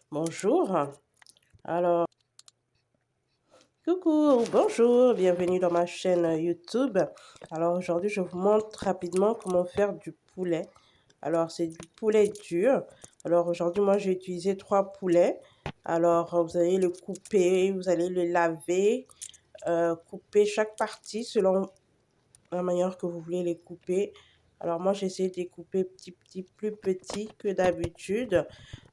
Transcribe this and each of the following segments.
Bonjour. Alors, coucou, bonjour, bienvenue dans ma chaîne YouTube. Alors aujourd'hui, je vous montre rapidement comment faire du poulet. Alors, c'est du poulet dur. Alors aujourd'hui, moi, j'ai utilisé 3 poulets. Alors, vous allez le couper, vous allez le laver, couper chaque partie selon la manière que vous voulez les couper. Alors moi, j'ai essayé de les couper plus petits que d'habitude.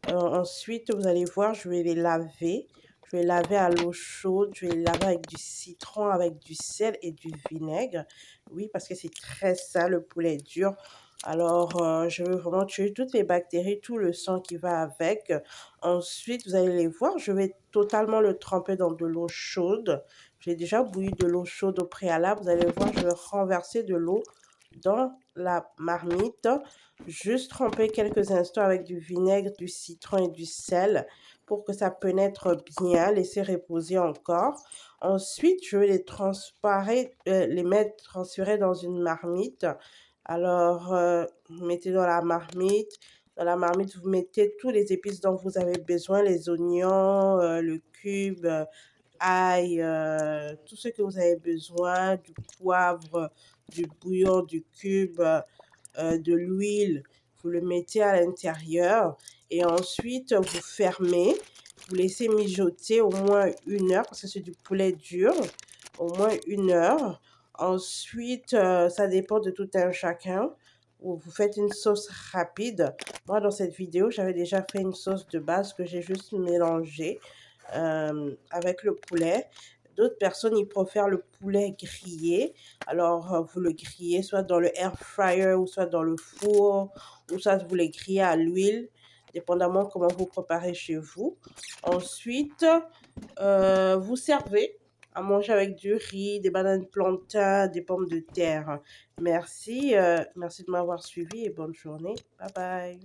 Ensuite, vous allez voir, je vais les laver. Je vais les laver à l'eau chaude. Je vais les laver avec du citron, avec du sel et du vinaigre. Oui, parce que c'est très sale, le poulet dur. Alors, je veux vraiment tuer toutes les bactéries, tout le sang qui va avec. Ensuite, vous allez les voir, je vais totalement le tremper dans de l'eau chaude. J'ai déjà bouilli de l'eau chaude au préalable. Vous allez voir, je vais renverser de l'eau dans la marmite. Juste tremper quelques instants avec du vinaigre, du citron et du sel pour que ça pénètre bien. Laisser reposer encore. Ensuite, je vais les mettre transférer dans une marmite. Alors, mettez dans la marmite. Dans la marmite, vous mettez tous les épices dont vous avez besoin, les oignons, le cube, ail, tout ce que vous avez besoin, du poivre, du bouillon, du cube, de l'huile. Vous le mettez à l'intérieur et ensuite vous fermez. Vous laissez mijoter au moins 1 heure parce que c'est du poulet dur, au moins 1 heure. Ensuite, ça dépend de tout un chacun. Vous faites une sauce rapide. Moi, dans cette vidéo, j'avais déjà fait une sauce de base que j'ai juste mélangée avec le poulet. D'autres personnes, ils préfèrent le poulet grillé. Alors, vous le grillez soit dans le air fryer ou soit dans le four ou soit vous le grillez à l'huile, dépendamment comment vous préparez chez vous. Ensuite, vous servez à manger avec du riz, des bananes plantains, des pommes de terre. Merci, merci de m'avoir suivi et bonne journée. Bye bye.